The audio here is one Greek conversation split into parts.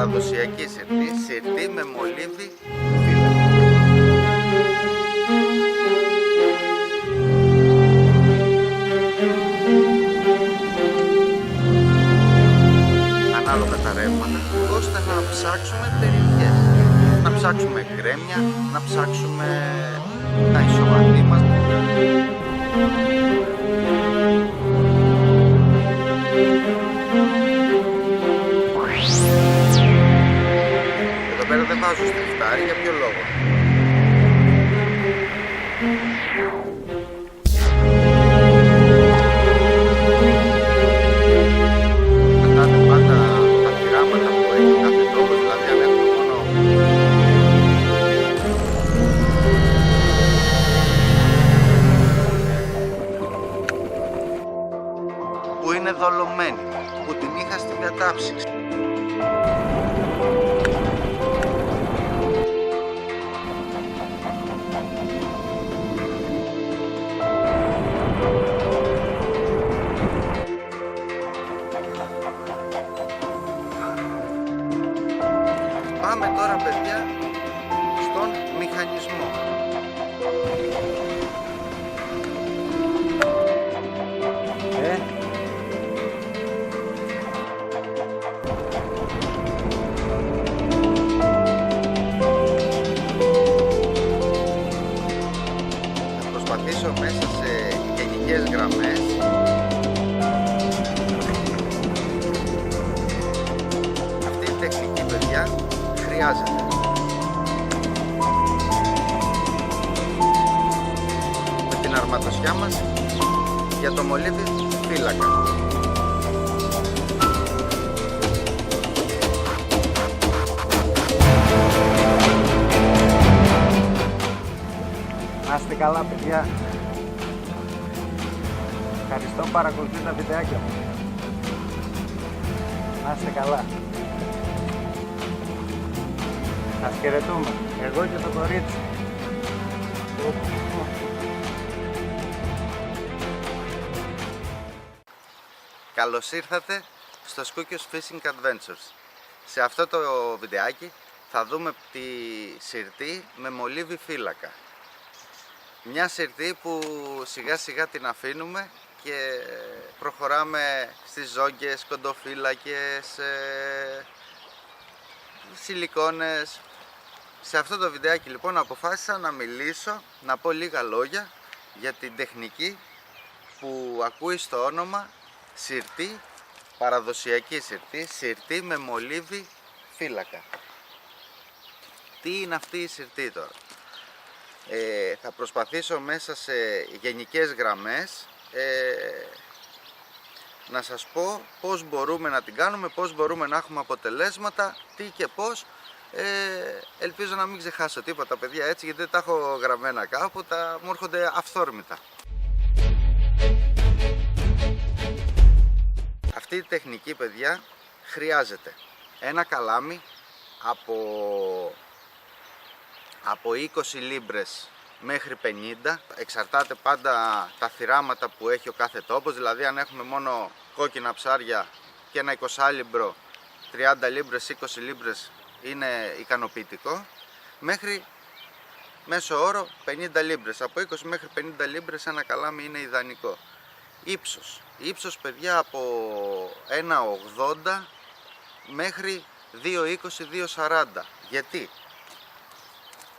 παραδοσιακή συρτή, συρτή με μολύβι ανάλογα τα ρεύματα, ώστε να ψάξουμε περιοχές, να ψάξουμε γκρέμια, να ψάξουμε τα ισοβαθή μας. Εδώ πέρα δεν βάζω στριφτάρι, για ποιο λόγο? Κρατάτε πάντα τα πειράματα που έχει κάθε τόπος, δηλαδή αν έχουμε μόνο που είναι δολωμένη, που την είχα στην κατάψυξη. Πάμε τώρα, παιδιά, στον μηχανισμό. Θα προσπαθήσω μέσα σε γενικές γραμμές αυτή η τεχνική, παιδιά, χρειάζεται. Με την αρματοσιά μας για το μολύβι φύλακα. Να είστε καλά, παιδιά. Ευχαριστώ που παρακολουθείτε τα βιντεάκια μου. Να είστε καλά. Σας χαιρετούμε. Εγώ και το κορίτσι. Καλώς ήρθατε στο Skoukios Fishing Adventures. Σε αυτό το βιντεάκι θα δούμε τη συρτή με μολύβι φύλακα. Μια συρτή που σιγά σιγά την αφήνουμε και προχωράμε στις ζόγκες, κοντοφύλακες, σιλικόνες. Σε αυτό το βιντεάκι λοιπόν αποφάσισα να μιλήσω, να πω λίγα λόγια για την τεχνική που ακούει στο όνομα συρτή, παραδοσιακή συρτή, συρτή με μολύβι φύλακα. Τι είναι αυτή η συρτή τώρα? Θα προσπαθήσω μέσα σε γενικές γραμμές να σας πω πώς μπορούμε να την κάνουμε, πώς μπορούμε να έχουμε αποτελέσματα, τι και πώς. Ελπίζω να μην ξεχάσω τίποτα, παιδιά, έτσι, γιατί τα έχω γραμμένα κάπου, μου έρχονται αυθόρμητα. Αυτή η τεχνική, παιδιά, χρειάζεται ένα καλάμι από 20 λίμπρες μέχρι 50, εξαρτάται πάντα τα θυράματα που έχει ο κάθε τόπος, δηλαδή αν έχουμε μόνο κόκκινα ψάρια και ένα 20 λίμπρο, 30 λίμπρες, 20 λίμπρες είναι ικανοποιητικό, μέχρι μέσο όρο 50 λίμπρες, από 20 μέχρι 50 λίμπρες ένα καλάμι είναι ιδανικό. Ύψος, παιδιά, από 1,80 μέχρι 2,20-2,40. Γιατί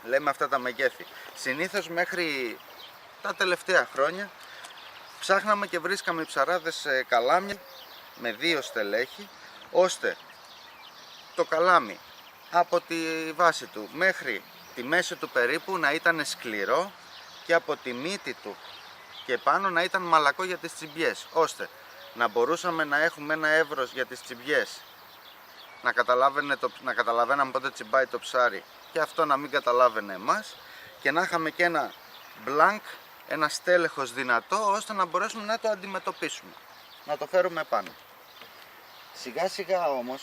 λέμε αυτά τα μεγέθη? Συνήθως μέχρι τα τελευταία χρόνια ψάχναμε και βρίσκαμε ψαράδες καλάμια με 2 στελέχη, ώστε το καλάμι από τη βάση του μέχρι τη μέση του περίπου να ήταν σκληρό και από τη μύτη του και πάνω να ήταν μαλακό για τις τσιμπιές, ώστε να μπορούσαμε να έχουμε ένα εύρος για τις τσιμπιές, να καταλαβαίναμε πότε τσιμπάει το ψάρι και αυτό να μην καταλάβαινε εμάς, και να είχαμε και ένα μπλανκ, ένα στέλεχος δυνατό, ώστε να μπορέσουμε να το αντιμετωπίσουμε, να το φέρουμε πάνω. Σιγά σιγά όμως,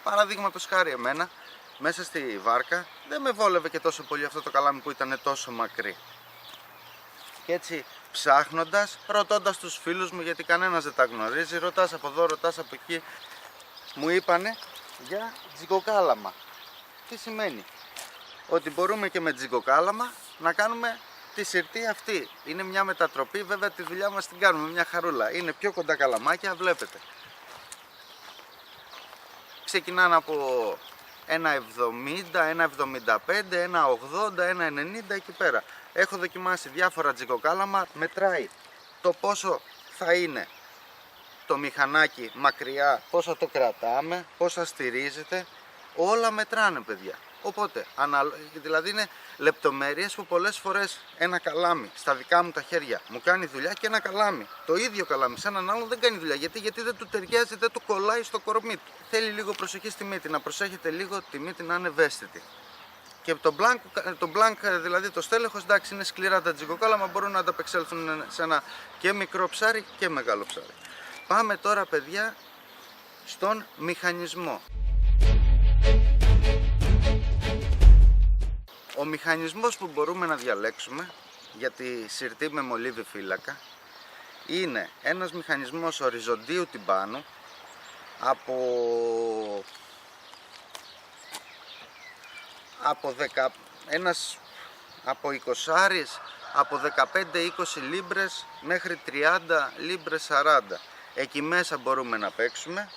παραδείγματος χάρη εμένα, μέσα στη βάρκα δεν με βόλευε και τόσο πολύ αυτό το καλάμι που ήταν τόσο μακρύ. Και έτσι ψάχνοντας, ρωτώντας τους φίλους μου, γιατί κανένας δεν τα γνωρίζει, ρωτάς από εδώ, ρωτάς από εκεί, μου είπανε για τζικοκάλαμα. Τι σημαίνει? Ότι μπορούμε και με τζικοκάλαμα να κάνουμε τη συρτή αυτή. Είναι μια μετατροπή, βέβαια τη δουλειά μας την κάνουμε μια χαρούλα. Είναι πιο κοντά καλαμάκια, βλέπετε. Ξεκινάνε από 1,70, 1,75, 1,80, 1,90 εκεί πέρα. Έχω δοκιμάσει διάφορα τζικοκάλαμα, μετράει το πόσο θα είναι το μηχανάκι μακριά, πόσο το κρατάμε, πόσο στηρίζεται, όλα μετράνε παιδιά. Οπότε, δηλαδή είναι λεπτομέρειες που πολλές φορές ένα καλάμι στα δικά μου τα χέρια μου κάνει δουλειά και ένα καλάμι, το ίδιο καλάμι, σε έναν άλλον δεν κάνει δουλειά. Γιατί δεν του ταιριάζει, δεν του κολλάει στο κορμί του. Θέλει λίγο προσοχή στη μύτη, να προσέχετε λίγο τη μύτη να είναι ευαίσθητη. Και το μπλάνκ, δηλαδή το στέλεχος, εντάξει είναι σκληρά τα τζικοκάλαμα, μπορούν να ανταπεξέλθουν σε ένα και μικρό ψάρι και μεγάλο ψάρι. Πάμε τώρα παιδιά στον μηχανισμό. Ο μηχανισμός που μπορούμε να διαλέξουμε για τη συρτή με μολύβι φύλακα είναι ένας μηχανισμός οριζοντίου τυμπάνου από 20 από 15-20 λίμπρες μέχρι 30 λίμπρες 40. Εκεί μέσα μπορούμε να παίξουμε.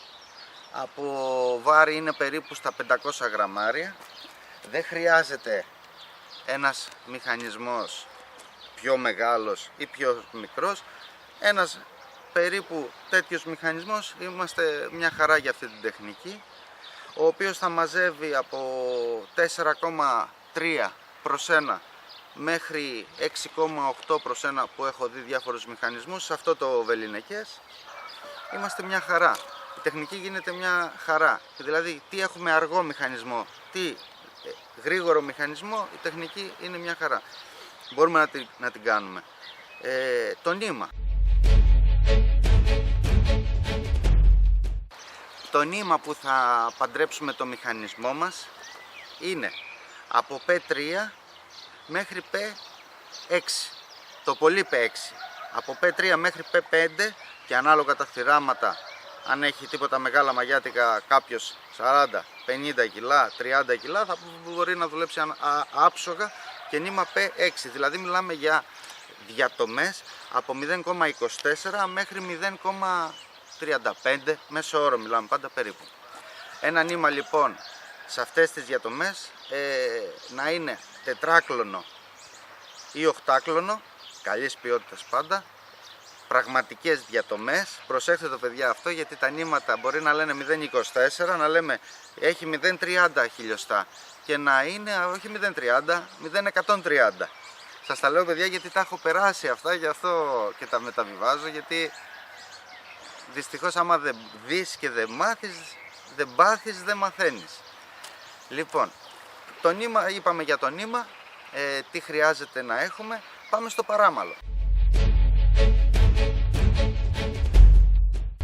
Από βάρη είναι περίπου στα 500 γραμμάρια. Δεν χρειάζεται ένας μηχανισμός πιο μεγάλος ή πιο μικρός. Ένας περίπου τέτοιος μηχανισμός, είμαστε μια χαρά για αυτή την τεχνική, ο οποίος θα μαζεύει από 4,3 προς 1 μέχρι 6,8 προς 1 που έχω δει διάφορους μηχανισμούς. Σε αυτό το βεληνικές είμαστε μια χαρά. Η τεχνική γίνεται μια χαρά. Δηλαδή τι έχουμε αργό μηχανισμό, τι γρήγορο μηχανισμό, η τεχνική είναι μια χαρά. Μπορούμε να την κάνουμε. Το νήμα. Το νήμα που θα παντρέψουμε το μηχανισμό μας είναι από P3 μέχρι P6, το πολύ P6. Από P3 μέχρι P5 και ανάλογα τα θυράματα, αν έχει τίποτα μεγάλα μαγιάτικα κάποιος 40, 50 κιλά, 30 κιλά, θα μπορεί να δουλέψει άψογα και νήμα P6. Δηλαδή μιλάμε για διατομές από 0,24 μέχρι 0,35 μέσο όρο, μιλάμε πάντα περίπου. Ένα νήμα λοιπόν σε αυτές τις διατομές να είναι τετράκλωνο ή οχτάκλωνο, καλής ποιότητας πάντα, πραγματικές διατομές. Προσέξτε το παιδιά αυτό, γιατί τα νήματα μπορεί να λένε 0,24, να λέμε έχει 0,30 χιλιοστά και να είναι όχι 0,30, 0,130. Σας τα λέω παιδιά γιατί τα έχω περάσει αυτά, γι' αυτό και τα μεταβιβάζω, γιατί δυστυχώς άμα δεν δεις και δεν μάθεις, δεν πάθεις, δεν μαθαίνεις. Λοιπόν, το νήμα, είπαμε για το νήμα, τι χρειάζεται να έχουμε. Πάμε στο παράμαλο.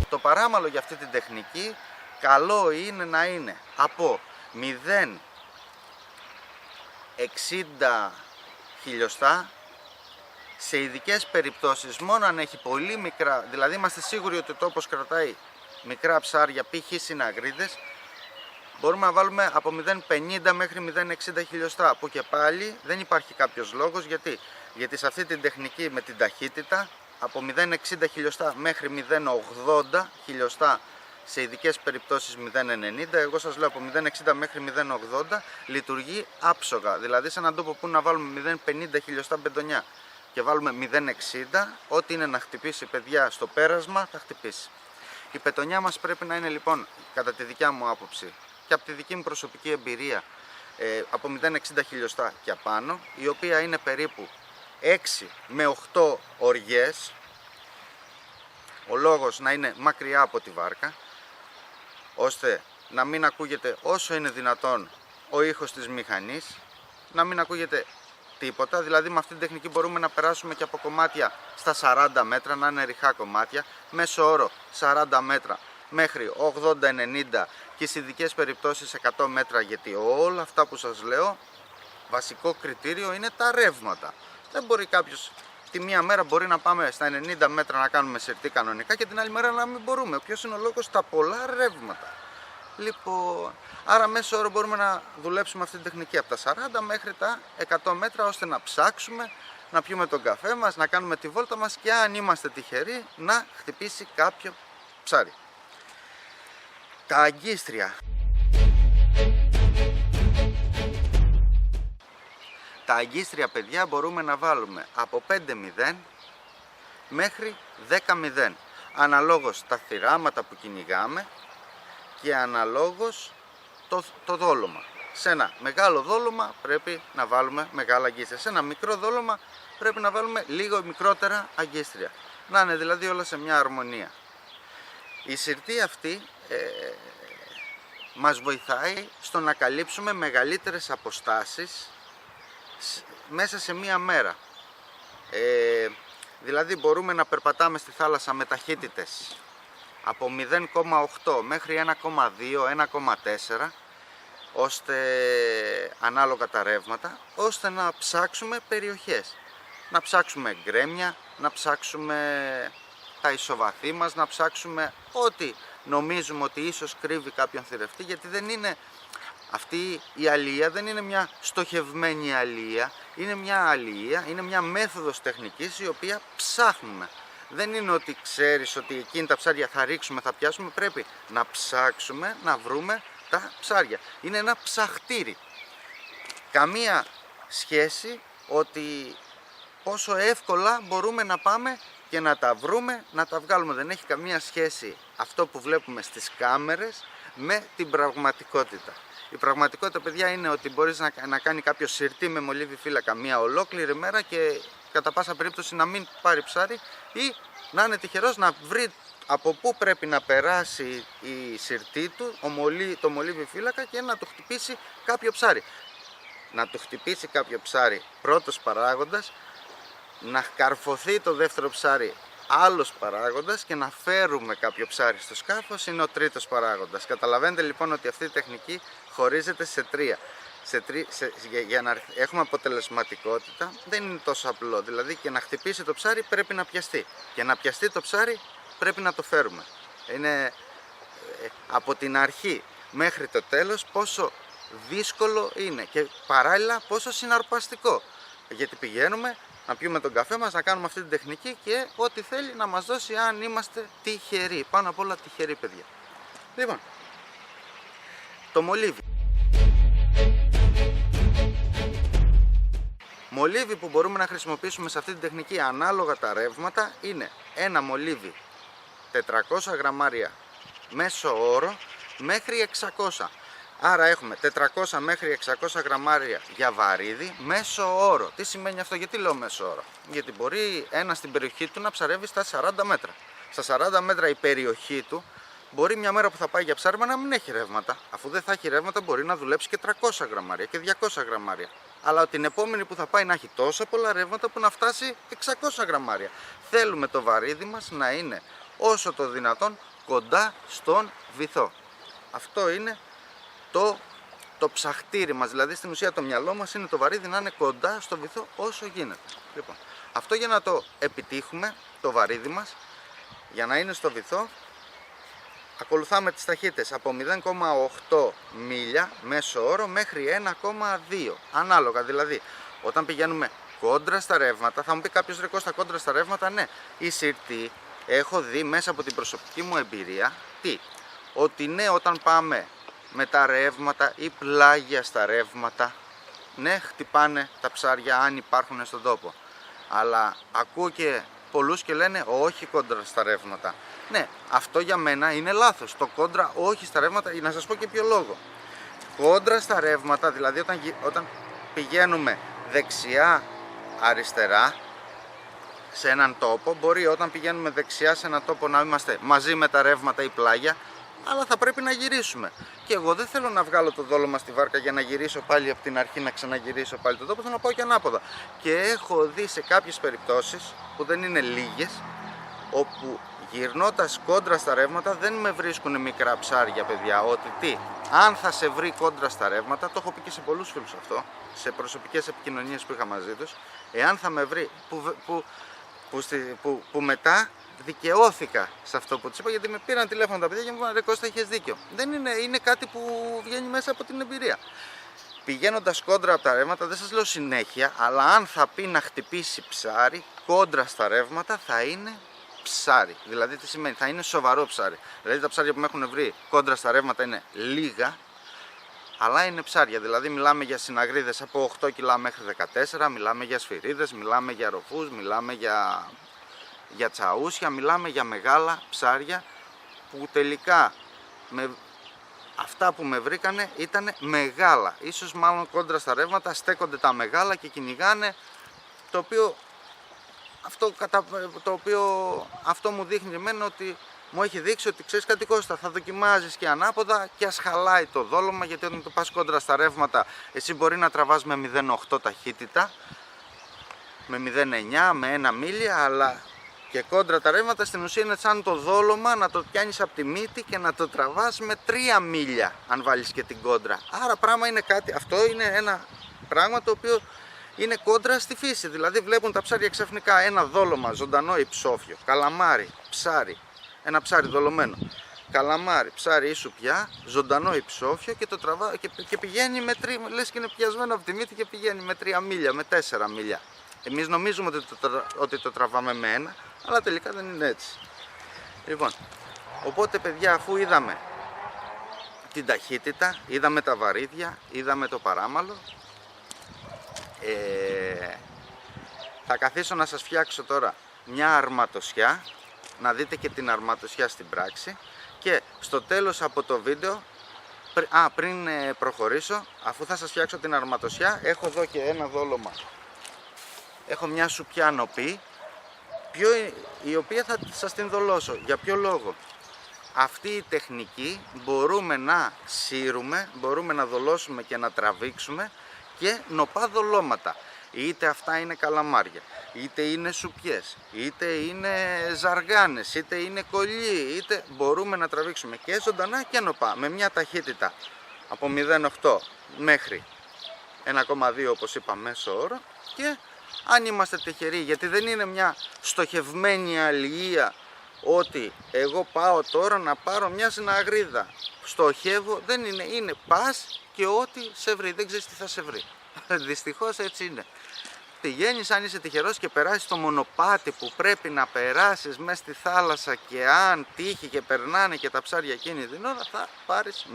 Το παράμαλο για αυτή την τεχνική καλό είναι να είναι από 0,60 χιλιοστά, σε ειδικές περιπτώσεις μόνο αν έχει πολύ μικρά, δηλαδή είμαστε σίγουροι ότι ο τόπος κρατάει μικρά ψάρια, π.χ. συναγρίδες, μπορούμε να βάλουμε από 0,50 μέχρι 0,60 χιλιοστά, που και πάλι δεν υπάρχει κάποιος λόγος. Γιατί σε αυτή την τεχνική με την ταχύτητα από 0,60 χιλιοστά μέχρι 0,80 χιλιοστά, σε ειδικές περιπτώσεις 0,90, εγώ σας λέω από 0,60 μέχρι 0,80 λειτουργεί άψογα. Δηλαδή σε έναν τόπο που να βάλουμε 0,50 χιλιοστά μπεντονιά και βάλουμε 0,60, ό,τι είναι να χτυπήσει παιδιά στο πέρασμα θα χτυπήσει. Η πετονιά μας πρέπει να είναι λοιπόν, κατά τη δικιά μου άποψη και από τη δική μου προσωπική εμπειρία, από 0,60 χιλιοστά και απάνω, η οποία είναι περίπου 6 με 8 οργές. Ο λόγος να είναι μακριά από τη βάρκα, ώστε να μην ακούγεται όσο είναι δυνατόν ο ήχος της μηχανής, να μην ακούγεται τίποτα. Δηλαδή με αυτή την τεχνική μπορούμε να περάσουμε και από κομμάτια στα 40 μέτρα, να είναι ριχά κομμάτια, μέσο όρο 40 μέτρα μέχρι 80-90 και σε ειδικές περιπτώσεις 100 μέτρα, γιατί όλα αυτά που σας λέω, βασικό κριτήριο είναι τα ρεύματα. Δεν μπορεί κάποιος, τη μία μέρα μπορεί να πάμε στα 90 μέτρα να κάνουμε συρτή κανονικά και την άλλη μέρα να μην μπορούμε. Ποιος είναι ο λόγος? Τα πολλά ρεύματα. Λοιπόν, άρα μέσο όρο μπορούμε να δουλέψουμε αυτή την τεχνική από τα 40 μέχρι τα 100 μέτρα, ώστε να ψάξουμε, να πιούμε τον καφέ μας, να κάνουμε τη βόλτα μας και αν είμαστε τυχεροί να χτυπήσει κάποιο ψάρι. Τα αγκίστρια. Τα αγκίστρια, παιδιά, μπορούμε να βάλουμε από 5-0 μέχρι 10-0, αναλόγως τα θυράματα που κυνηγάμε και αναλόγως το δόλωμα. Σε ένα μεγάλο δόλωμα πρέπει να βάλουμε μεγάλα αγκίστρια, σε ένα μικρό δόλωμα πρέπει να βάλουμε λίγο μικρότερα αγκίστρια, να είναι δηλαδή όλα σε μια αρμονία. Η συρτή αυτή μας βοηθάει στο να καλύψουμε μεγαλύτερες αποστάσεις μέσα σε μία μέρα. Δηλαδή μπορούμε να περπατάμε στη θάλασσα με ταχύτητες από 0,8 μέχρι 1,2, 1,4, ώστε ανάλογα τα ρεύματα, ώστε να ψάξουμε περιοχές. Να ψάξουμε γκρέμια, να ψάξουμε τα ισοβαθή μας, να ψάξουμε ό,τι νομίζουμε ότι ίσως κρύβει κάποιον θηρευτή, γιατί δεν είναι αυτή η αλεία, δεν είναι μια στοχευμένη αλεία, είναι μια αλεία, είναι μια μέθοδος τεχνικής η οποία ψάχνουμε. Δεν είναι ότι ξέρεις ότι εκείνη τα ψάρια θα ρίξουμε, θα πιάσουμε, πρέπει να ψάξουμε, να βρούμε τα ψάρια. Είναι ένα ψαχτήρι. Καμία σχέση ότι πόσο εύκολα μπορούμε να πάμε και να τα βρούμε, να τα βγάλουμε. Δεν έχει καμία σχέση αυτό που βλέπουμε στις κάμερες με την πραγματικότητα. Η πραγματικότητα, παιδιά, είναι ότι μπορείς να κάνει κάποιο συρτή με μολύβι φύλακα μια ολόκληρη μέρα και κατά πάσα περίπτωση να μην πάρει ψάρι ή να είναι τυχερός να βρει από πού πρέπει να περάσει η συρτή του, το μολύβι φύλακα, και να του χτυπήσει κάποιο ψάρι. Να του χτυπήσει κάποιο ψάρι πρώτος παράγοντας, να καρφωθεί το δεύτερο ψάρι άλλος παράγοντας και να φέρουμε κάποιο ψάρι στο σκάφος είναι ο τρίτος παράγοντας. Καταλαβαίνετε λοιπόν ότι αυτή η τεχνική χωρίζεται σε τρία. Για να έχουμε αποτελεσματικότητα δεν είναι τόσο απλό. Δηλαδή και να χτυπήσει το ψάρι πρέπει να πιαστεί. Και να πιαστεί το ψάρι πρέπει να το φέρουμε. Είναι από την αρχή μέχρι το τέλος πόσο δύσκολο είναι και παράλληλα πόσο συναρπαστικό. Γιατί πηγαίνουμε να πιούμε τον καφέ μας, να κάνουμε αυτή την τεχνική και ό,τι θέλει να μας δώσει αν είμαστε τυχεροί. Πάνω απ' όλα τυχεροί, παιδιά. Λοιπόν, το μολύβι. Μολύβι που μπορούμε να χρησιμοποιήσουμε σε αυτή την τεχνική ανάλογα τα ρεύματα είναι ένα μολύβι 400 γραμμάρια μέσο όρο μέχρι 600. Άρα έχουμε 400 μέχρι 600 γραμμάρια για βαρύδι μέσο όρο. Τι σημαίνει αυτό, γιατί λέω μέσο όρο? Γιατί μπορεί ένα στην περιοχή του να ψαρεύει στα 40 μέτρα. Στα 40 μέτρα η περιοχή του μπορεί μια μέρα που θα πάει για ψάρεμα να μην έχει ρεύματα. Αφού δεν θα έχει ρεύματα μπορεί να δουλέψει και 300 γραμμάρια και 200 γραμμάρια. Αλλά την επόμενη που θα πάει να έχει τόσα πολλά ρεύματα που να φτάσει 600 γραμμάρια. Θέλουμε το βαρύδι μας να είναι όσο το δυνατόν κοντά στον βυθό. Αυτό είναι το ψαχτήρι μας, δηλαδή στην ουσία το μυαλό μας είναι το βαρύδι να είναι κοντά στο βυθό όσο γίνεται. Λοιπόν, αυτό για να το επιτύχουμε, το βαρύδι μας, για να είναι στο βυθό, ακολουθάμε τις ταχύτητες από 0,8 μίλια μέσο όρο μέχρι 1,2 ανάλογα. Δηλαδή όταν πηγαίνουμε κόντρα στα ρεύματα, θα μου πει κάποιος, ρε Κώστα, κόντρα στα ρεύματα? Ναι, η συρτή έχω δει μέσα από την προσωπική μου εμπειρία ότι ναι, όταν πάμε με τα ρεύματα ή πλάγια στα ρεύματα, ναι, χτυπάνε τα ψάρια αν υπάρχουν στον τόπο. Αλλά ακούω και πολλούς και λένε όχι κόντρα στα ρεύματα. Ναι, αυτό για μένα είναι λάθος. Το κόντρα όχι στα ρεύματα, να σας πω και ποιο λόγο. Κόντρα στα ρεύματα, δηλαδή όταν πηγαίνουμε δεξιά αριστερά σε έναν τόπο, μπορεί όταν πηγαίνουμε δεξιά σε έναν τόπο να είμαστε μαζί με τα ρεύματα ή πλάγια, αλλά θα πρέπει να γυρίσουμε. Και εγώ δεν θέλω να βγάλω το δόλωμα στη βάρκα για να γυρίσω πάλι από την αρχή, να ξαναγυρίσω πάλι τον τόπο, θέλω να πάω και ανάποδα. Και έχω δει σε κάποιες περιπτώσεις, που δεν είναι λίγες, όπου γυρνώντας κόντρα στα ρεύματα δεν με βρίσκουν μικρά ψάρια, παιδιά. Ότι αν θα σε βρει κόντρα στα ρεύματα, το έχω πει και σε πολλούς φίλους αυτό, σε προσωπικές επικοινωνίες που είχα μαζί τους, εάν θα με βρει, που μετά δικαιώθηκα σε αυτό που τους είπα, γιατί με πήραν τηλέφωνο τα παιδιά και μου είπαν: ρε Κώστα, είχες δίκιο. Δεν είναι κάτι που βγαίνει μέσα από την εμπειρία. Πηγαίνοντας κόντρα από τα ρεύματα, δεν σας λέω συνέχεια, αλλά αν θα πει να χτυπήσει ψάρι, κόντρα στα ρεύματα θα είναι ψάρι. Δηλαδή τι σημαίνει? Θα είναι σοβαρό ψάρι. Δηλαδή τα ψάρια που με έχουν βρει κόντρα στα ρεύματα είναι λίγα, αλλά είναι ψάρια. Δηλαδή μιλάμε για συναγρίδες από 8 κιλά μέχρι 14, μιλάμε για σφυρίδες, μιλάμε για ροφούς, μιλάμε για τσαούσια, μιλάμε για μεγάλα ψάρια που τελικά αυτά που με βρήκανε ήταν μεγάλα. Ίσως μάλλον κόντρα στα ρεύματα στέκονται τα μεγάλα και κυνηγάνε, το οποίο αυτό μου δείχνει εμένα ότι μου έχει δείξει ότι ξέρεις κάτι Κώστα, θα δοκιμάζεις και ανάποδα και ας χαλάει το δόλωμα, γιατί όταν το πας κόντρα στα ρεύματα εσύ μπορεί να τραβάς με 0,8 ταχύτητα, με 0,9, με 1 μίλια, αλλά και κόντρα τα ρεύματα στην ουσία είναι σαν το δόλωμα να το πιάνεις από τη μύτη και να το τραβάς με 3 μίλια αν βάλεις και την κόντρα. Άρα αυτό είναι ένα πράγμα το οποίο είναι κόντρα στη φύση. Δηλαδή βλέπουν τα ψάρια ξαφνικά ένα δόλωμα ζωντανό υψόφιο, καλαμάρι, ψάρι, ένα ψάρι δολωμένο, καλαμάρι, ψάρι ή σουπιά, ζωντανό υψόφιο και το τραβά και πηγαίνει με 3, λες και είναι πιασμένο από τη μύτη και πηγαίνει με 3 μίλια, με 4 μίλια. Εμείς νομίζουμε ότι το τραβάμε με 1, αλλά τελικά δεν είναι έτσι. Λοιπόν, οπότε παιδιά, αφού είδαμε την ταχύτητα, είδαμε τα βαρύδια, είδαμε το παράμαλο, θα καθίσω να σας φτιάξω τώρα μια αρματοσιά, να δείτε και την αρματοσιά στην πράξη, και στο τέλος από το βίντεο, πριν προχωρήσω, αφού θα σας φτιάξω την αρματοσιά, έχω εδώ και ένα δόλωμα. Έχω μια σουπιά νοπή, η οποία θα σας την δολώσω. Για ποιο λόγο? Αυτή η τεχνική μπορούμε να σύρουμε, μπορούμε να δολώσουμε και να τραβήξουμε και νοπά δολώματα. Είτε αυτά είναι καλαμάρια, είτε είναι σουπιές, είτε είναι ζαργάνες, είτε είναι κολλοί, είτε μπορούμε να τραβήξουμε και ζωντανά και νοπά με μια ταχύτητα από 0,8 μέχρι 1,2 όπως είπα μέσο όρο. Και αν είμαστε τυχεροί, γιατί δεν είναι μια στοχευμένη αλληλεία ότι εγώ πάω τώρα να πάρω μια συναγρίδα, στοχεύω, δεν είναι πας και ό,τι σε βρει, δεν ξέρεις τι θα σε βρει. Δυστυχώς έτσι είναι. Πηγαίνεις, αν είσαι τυχερός και περάσεις το μονοπάτι που πρέπει να περάσεις μέσα στη θάλασσα, και αν τύχει και περνάνε και τα ψάρια εκείνη την ώρα, θα πάρεις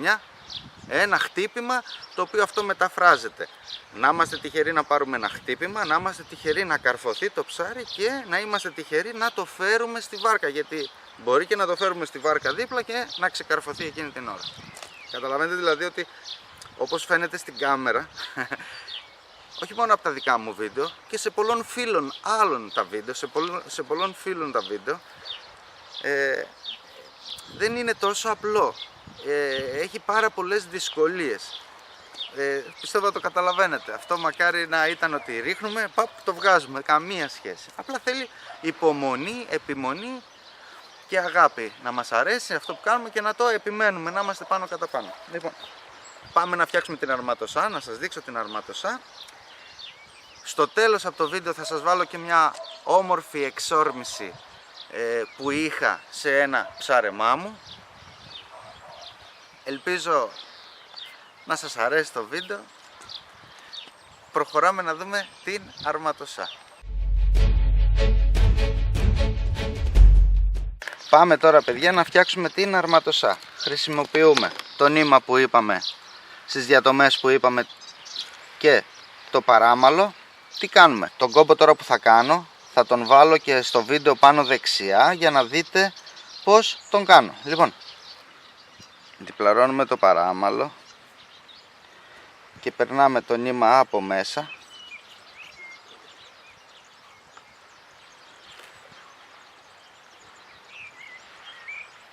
ένα χτύπημα, το οποίο αυτό μεταφράζεται. Να είμαστε τυχεροί να πάρουμε ένα χτύπημα, να είμαστε τυχεροί να καρφωθεί το ψάρι και να είμαστε τυχεροί να το φέρουμε στη βάρκα, γιατί μπορεί και να το φέρουμε στη βάρκα δίπλα και να ξεκαρφωθεί εκείνη την ώρα. Καταλαβαίνετε δηλαδή ότι, όπως φαίνεται στην κάμερα, όχι μόνο από τα δικά μου βίντεο, και σε πολλών φίλων άλλων τα βίντεο, σε πολλών φίλων τα βίντεο, δεν είναι τόσο απλό. Έχει πάρα πολλές δυσκολίες. Πιστεύω το καταλαβαίνετε. Αυτό μακάρι να ήταν ότι ρίχνουμε, το βγάζουμε, καμία σχέση. Απλά θέλει υπομονή, επιμονή και αγάπη. Να μας αρέσει αυτό που κάνουμε και να το επιμένουμε, να είμαστε πάνω κατά πάνω. Λοιπόν, πάμε να φτιάξουμε την αρματοσά, να σας δείξω την αρματοσά. Στο τέλος από το βίντεο θα σας βάλω και μια όμορφη εξόρμηση που είχα σε ένα ψάρεμά μου. Ελπίζω να σας αρέσει το βίντεο. Προχωράμε να δούμε την αρματοσά. Πάμε τώρα παιδιά να φτιάξουμε την αρματοσά. Χρησιμοποιούμε το νήμα που είπαμε στις διατομές που είπαμε και το παράμαλο. Τι κάνουμε? Τον κόμπο τώρα που θα κάνω θα τον βάλω και στο βίντεο πάνω δεξιά για να δείτε πως τον κάνω. Λοιπόν, διπλαρώνουμε το παράμαλο και περνάμε το νήμα από μέσα.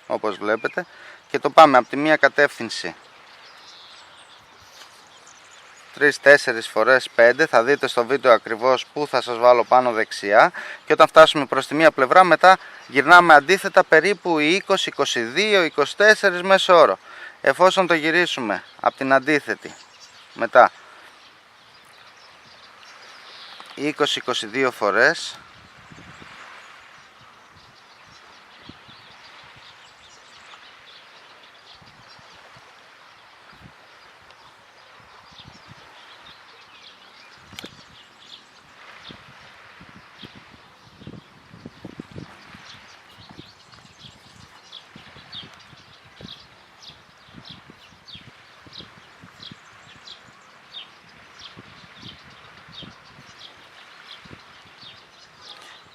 Όπως βλέπετε, και το πάμε από τη μία κατεύθυνση 3-4 φορές 5, θα δείτε στο βίντεο ακριβώς που θα σας βάλω πάνω δεξιά, και όταν φτάσουμε προς τη μία πλευρά μετά γυρνάμε αντίθετα περίπου 20, 22, 24 μέσο όρο. Εφόσον το γυρίσουμε από την αντίθετη μετά 20-22 φορές,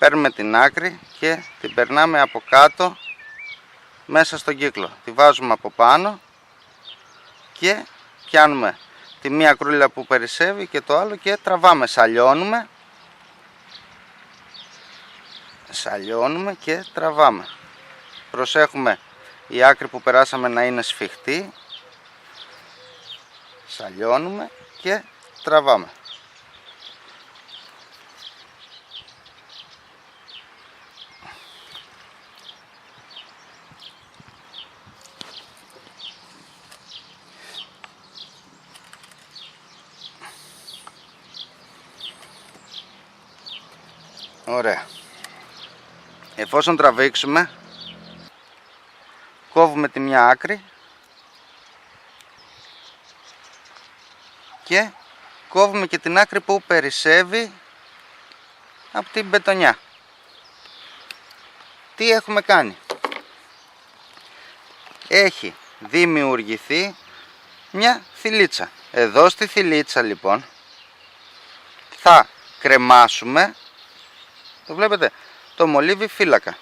παίρνουμε την άκρη και την περνάμε από κάτω μέσα στον κύκλο. Τη βάζουμε από πάνω και πιάνουμε τη μία ακρούλα που περισσεύει και το άλλο και τραβάμε, σαλιώνουμε και τραβάμε. Προσέχουμε η άκρη που περάσαμε να είναι σφιχτή. Σαλιώνουμε και τραβάμε. Ωραία. Εφόσον τραβήξουμε, κόβουμε τη μια άκρη και κόβουμε και την άκρη που περισσεύει από την μπετονιά. Τι έχουμε κάνει? Έχει δημιουργηθεί μια θηλίτσα. Εδώ στη θηλίτσα λοιπόν θα κρεμάσουμε, το βλέπετε, το μολύβι φύλακα.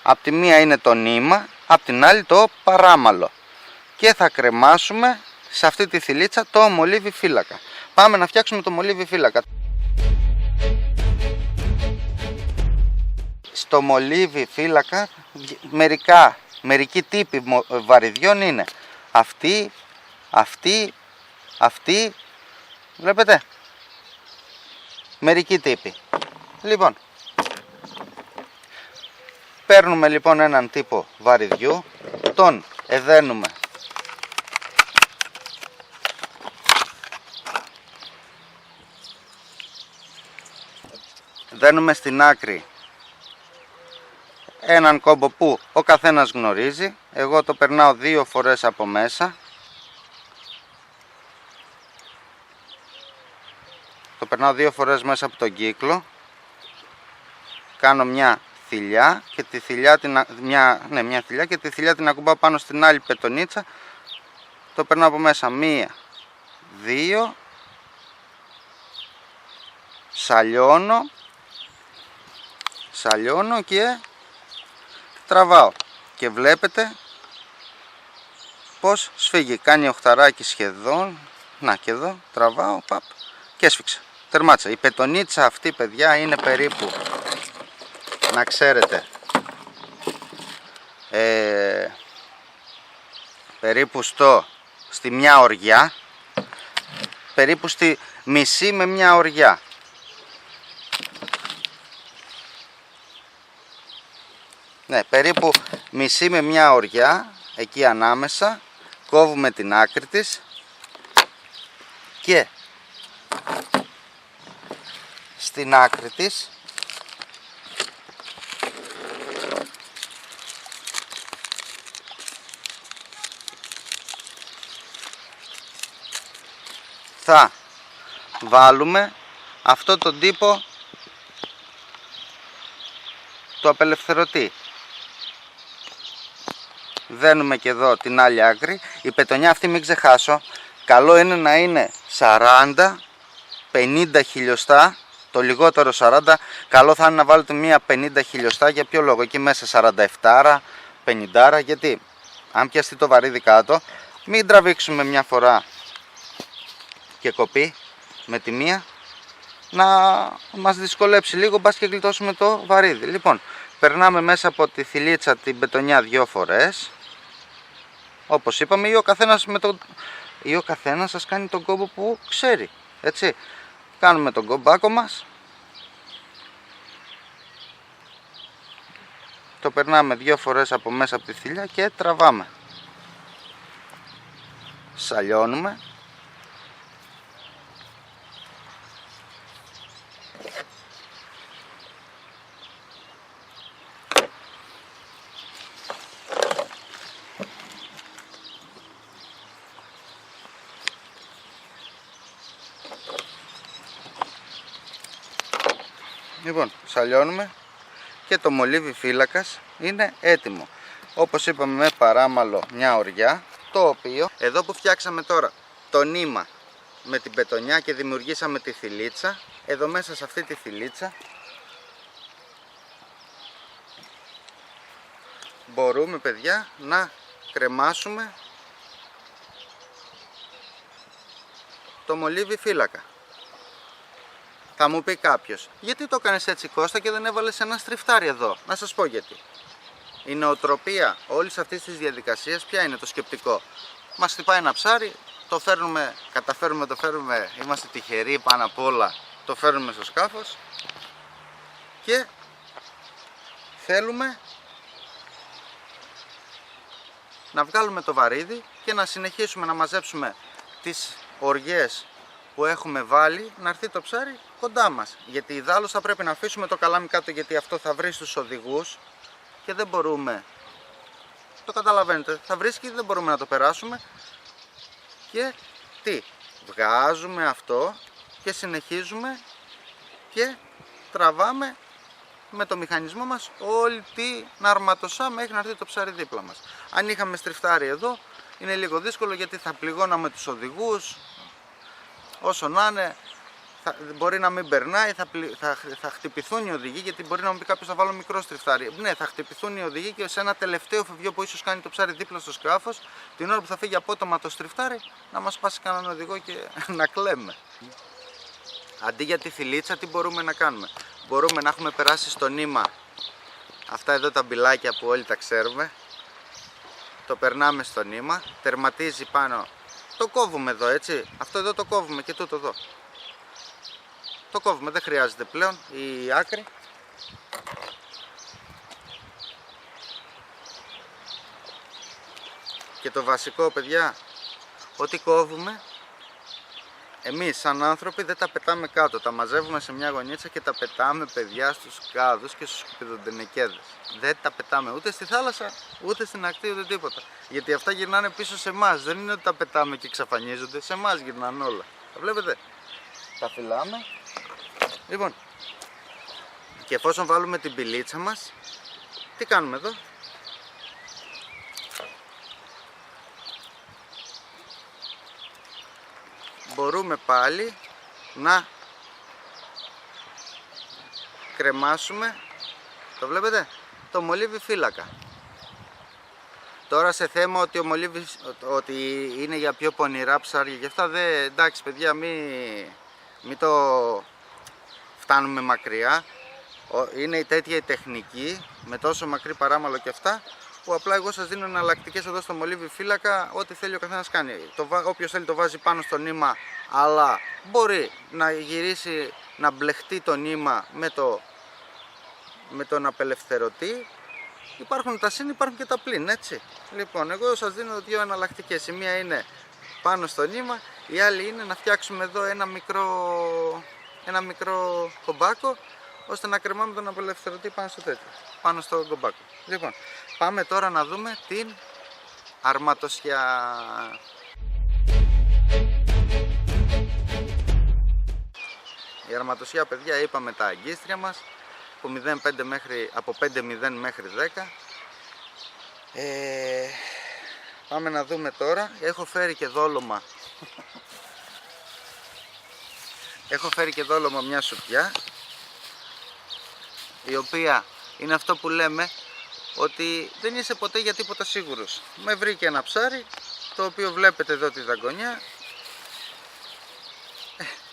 Απ' τη μία είναι το νήμα, απ' την άλλη το παράμαλο. Και θα κρεμάσουμε σε αυτή τη θηλίτσα το μολύβι φύλακα. Πάμε να φτιάξουμε το μολύβι φύλακα. Στο μολύβι φύλακα μερικοί τύποι βαριδιών είναι αυτή, βλέπετε, μερικοί τύποι. Λοιπόν, παίρνουμε λοιπόν έναν τύπο βαριδιού, τον εδένουμε στην άκρη έναν κόμπο που ο καθένας γνωρίζει. Εγώ το περνάω 2 φορές από μέσα. Το περνάω 2 φορές μέσα από τον κύκλο. Κάνω μια θηλιά και τη θηλιά μια θηλιά και τη θηλιά την ακουμπάω πάνω στην άλλη πετονίτσα. Το περνάω από μέσα 1, 2, σαλιώνω και τραβάω και βλέπετε πως σφίγγει, κάνει οχταράκι σχεδόν. Να και εδώ τραβάω, παπ, και έσφιξε, τερμάτισα. Η πετονίτσα αυτή, παιδιά, είναι περίπου, να ξέρετε, περίπου στη μια οριά, περίπου στη μισή με μια οριά. Ναι, περίπου μισή με μια οριά, εκεί ανάμεσα, κόβουμε την άκρη της και στην άκρη της θα βάλουμε αυτό τον τύπο του απελευθερωτή. Δένουμε και εδώ την άλλη άκρη. Η πετονιά αυτή, μην ξεχάσω, καλό είναι να είναι 40-50 χιλιοστά. Το λιγότερο 40, καλό θα είναι να βάλετε μία 50 χιλιοστά. Για ποιο λόγο? Εκεί μέσα 47, 50, γιατί αν πιαστεί το βαρύδι κάτω, μην τραβήξουμε μια φορά και κοπεί με τη μία, να μας δυσκολέψει λίγο, μπας και γλιτώσουμε το βαρύδι. Λοιπόν, περνάμε μέσα από τη θηλίτσα την πετονιά 2 φορές, όπως είπαμε, ή ο καθένας σας κάνει τον κόμπο που ξέρει, έτσι. Κάνουμε τον κομπάκο μας, το περνάμε 2 φορές από μέσα από τη θηλιά και τραβάμε, σαλιώνουμε. Λοιπόν, σαλιώνουμε και το μολύβι φύλακας είναι έτοιμο. Όπως είπαμε, με παράμαλο μια οριά, το οποίο εδώ που φτιάξαμε τώρα το νήμα με την πετονιά και δημιουργήσαμε τη θηλίτσα, εδώ μέσα σε αυτή τη θηλίτσα μπορούμε, παιδιά, να κρεμάσουμε το μολύβι φύλακα. Θα μου πει κάποιος, γιατί το έκανες έτσι, Κώστα, και δεν έβαλες ένα στριφτάρι εδώ? Να σας πω γιατί. Η νοοτροπία όλης αυτής της διαδικασίας ποια είναι? Το σκεπτικό. Μας χτυπάει ένα ψάρι, το φέρνουμε, καταφέρουμε, το φέρουμε, είμαστε τυχεροί πάνω απ' όλα, το φέρνουμε στο σκάφος και θέλουμε να βγάλουμε το βαρύδι και να συνεχίσουμε να μαζέψουμε τις οργές που έχουμε βάλει, να έρθει το ψάρι κοντά μας. Γιατί ιδάλλως θα πρέπει να αφήσουμε το καλάμι κάτω, γιατί αυτό θα βρει στους οδηγούς και δεν μπορούμε, το καταλαβαίνετε, θα βρίσκει, δεν μπορούμε να το περάσουμε. Και τι, βγάζουμε αυτό και συνεχίζουμε και τραβάμε με το μηχανισμό μας όλη την αρματοσά μέχρι να έρθει το ψάρι δίπλα μας. Αν είχαμε στριφτάρι εδώ είναι λίγο δύσκολο, γιατί θα πληγώναμε τους οδηγούς, όσο να είναι, μπορεί να μην περνάει, θα χτυπηθούν οι οδηγοί, γιατί μπορεί να μου πει κάποιος, θα βάλω μικρό στριφτάρι. Ναι, θα χτυπηθούν οι οδηγοί και σε ένα τελευταίο φευγείο που ίσως κάνει το ψάρι δίπλα στο σκάφος, την ώρα που θα φύγει απότομα το στριφτάρι, να μας πάσει κανέναν οδηγό και να κλαίμε. Αντί για τη θηλίτσα, τι μπορούμε να κάνουμε? Μπορούμε να έχουμε περάσει στο νήμα αυτά εδώ τα μπιλάκια που όλοι τα ξέρουμε. Το περνάμε στο νήμα, τερματίζει πάνω, το κόβουμε εδώ, έτσι. Αυτό εδώ το κόβουμε και τούτο εδώ. Το κόβουμε, δεν χρειάζεται πλέον η άκρη. Και το βασικό, παιδιά, ότι κόβουμε, εμείς σαν άνθρωποι δεν τα πετάμε κάτω, τα μαζεύουμε σε μια γωνίτσα και τα πετάμε, παιδιά, στους κάδους και στους σκουπιδοντενεκέδες. Δεν τα πετάμε ούτε στη θάλασσα, ούτε στην ακτή, ούτε τίποτα. Γιατί αυτά γυρνάνε πίσω σε εμάς. Δεν είναι ότι τα πετάμε και εξαφανίζονται, σε εμάς γυρνάνε όλα. Τα βλέπετε? Τα φυλάμε. Λοιπόν, και εφόσον βάλουμε την πηλίτσα μας, τι κάνουμε εδώ? Μπορούμε πάλι να κρεμάσουμε, το βλέπετε, το μολύβι φύλακα. Τώρα σε θέμα ότι ο μολύβις, ότι είναι για πιο πονηρά ψάρια και αυτά, εντάξει παιδιά, μην το φτάνουμε μακριά. Είναι τέτοια η τεχνική, με τόσο μακρύ παράμαλο και αυτά, που απλά εγώ σας δίνω εναλλακτικές εδώ στο μολύβι φύλακα, ό,τι θέλει ο καθένας κάνει. Όποιος θέλει το βάζει πάνω στο νήμα, αλλά μπορεί να γυρίσει, να μπλεχτεί το νήμα με τον απελευθερωτή. Υπάρχουν τα συν, υπάρχουν και τα πλην, έτσι. Λοιπόν, εγώ σας δίνω δύο εναλλακτικές. Η μία είναι πάνω στο νήμα, η άλλη είναι να φτιάξουμε εδώ ένα μικρό κομπάκο, ώστε να κρεμάμε τον απελευθερωτή πάνω στο κομπάκο. Λοιπόν, πάμε τώρα να δούμε την αρματοσιά. Η αρματοσιά, παιδιά, είπαμε τα αγκίστρια μας από 5.0 μέχρι 10. Πάμε να δούμε τώρα. Έχω φέρει και δόλωμα. Έχω φέρει και δόλωμα μια σουπιά, η οποία είναι αυτό που λέμε ότι δεν είσαι ποτέ για τίποτα σίγουρος. Με βρήκε ένα ψάρι, το οποίο βλέπετε εδώ τη δαγκονιά.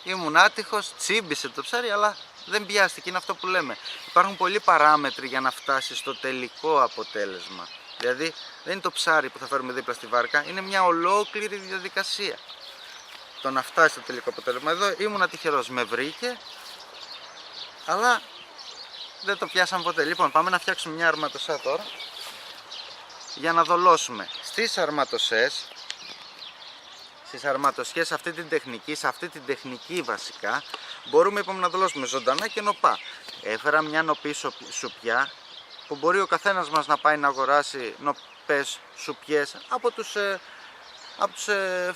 Ήμουν άτυχος, τσίμπησε το ψάρι, αλλά δεν πιάστηκε. Είναι αυτό που λέμε. Υπάρχουν πολλοί παράμετροι για να φτάσει στο τελικό αποτέλεσμα. Δηλαδή δεν είναι το ψάρι που θα φέρουμε δίπλα στη βάρκα, είναι μια ολόκληρη διαδικασία το να φτάσει στο τελικό αποτέλεσμα. Εδώ ήμουν τυχερός, με βρήκε, αλλά δεν το πιάσαμε ποτέ. Λοιπόν, πάμε να φτιάξουμε μια αρματοσά τώρα για να δολώσουμε στις αρματοσές. Στις αρματοσιές, σε αυτή την τεχνική βασικά, μπορούμε, είπαμε, να δολώσουμε ζωντανά και νοπά. Έφερα μια νοπή σουπιά που μπορεί ο καθένας μας να πάει να αγοράσει νοπές σουπιές από τους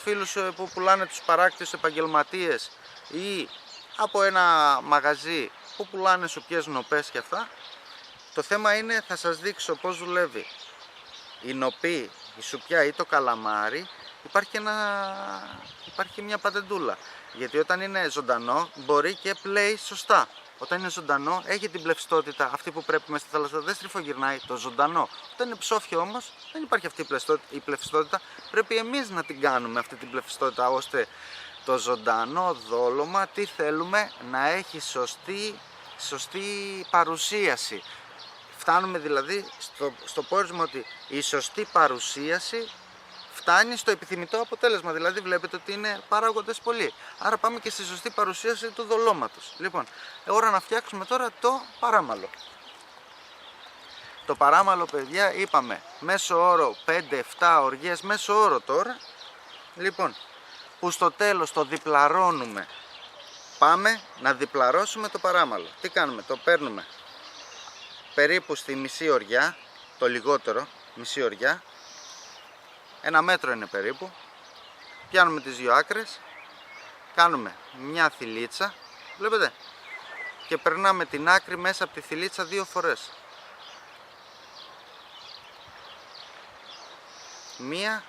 φίλους που πουλάνε, τους παράκτες επαγγελματίες, ή από ένα μαγαζί που πουλάνε σουπιές νοπές και αυτά. Το θέμα είναι, θα σας δείξω πώς δουλεύει η νοπή, η σουπιά ή το καλαμάρι. Υπάρχει και μια πατεντούλα, γιατί όταν είναι ζωντανό μπορεί και πλέει σωστά. Όταν είναι ζωντανό, έχει την πλευστότητα αυτή που πρέπει μέσα στη θάλασσα, δεν στριφογυρνάει το ζωντανό. Όταν είναι ψόφιο όμως, δεν υπάρχει αυτή η πλευστότητα. Πρέπει εμείς να την κάνουμε αυτή την πλευστότητα, ώστε το ζωντανό δόλωμα τι θέλουμε, να έχει σωστή παρουσίαση. Φτάνουμε δηλαδή στο πόρισμα ότι η σωστή παρουσίαση φτάνει στο επιθυμητό αποτέλεσμα. Δηλαδή βλέπετε ότι είναι παράγοντες πολλοί. Άρα πάμε και στη σωστή παρουσίαση του δολώματος. Λοιπόν, ώρα να φτιάξουμε τώρα το παράμαλο. Το παράμαλο, παιδιά, είπαμε μέσο όρο 5-7 οργές, μέσο όρο τώρα. Λοιπόν, που στο τέλος το διπλαρώνουμε. Πάμε να διπλαρώσουμε το παράμαλο. Τι κάνουμε? Το παίρνουμε περίπου στη μισή οριά, το λιγότερο, μισή οριά. 1 μέτρο είναι περίπου. Πιάνουμε τις δύο άκρες, κάνουμε μια θηλίτσα, βλέπετε, και περνάμε την άκρη μέσα από τη θηλίτσα 2 φορές. Μία,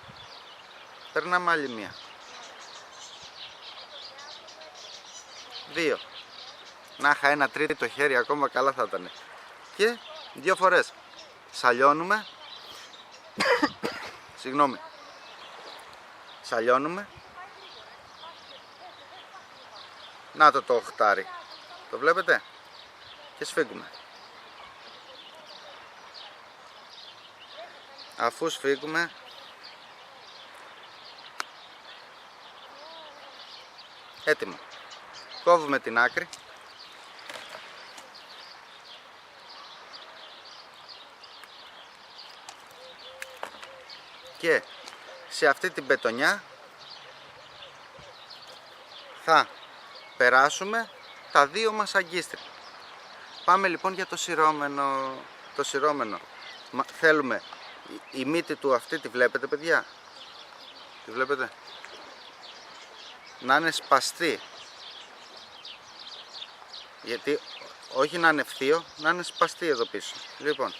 περνάμε άλλη μία. 2. Να είχα ένα τρίτο χέρι ακόμα, καλά θα ήταν. Και 2 φορές σαλιώνουμε. Συγγνώμη. Σαλιώνουμε. Να το οχτάρι. Το βλέπετε? Και σφίγγουμε. Αφού σφίγγουμε, έτοιμο. Κόβουμε την άκρη. Και σε αυτή την πετονιά θα περάσουμε τα δύο μας αγκίστρια. Πάμε λοιπόν για το σειρώμενο. Το σειρώμενο θέλουμε η μύτη του αυτή, τη βλέπετε παιδιά? Τη βλέπετε? Να είναι σπαστή. Γιατί όχι να είναι ευθείο, να είναι σπαστή εδώ πίσω. Λοιπόν,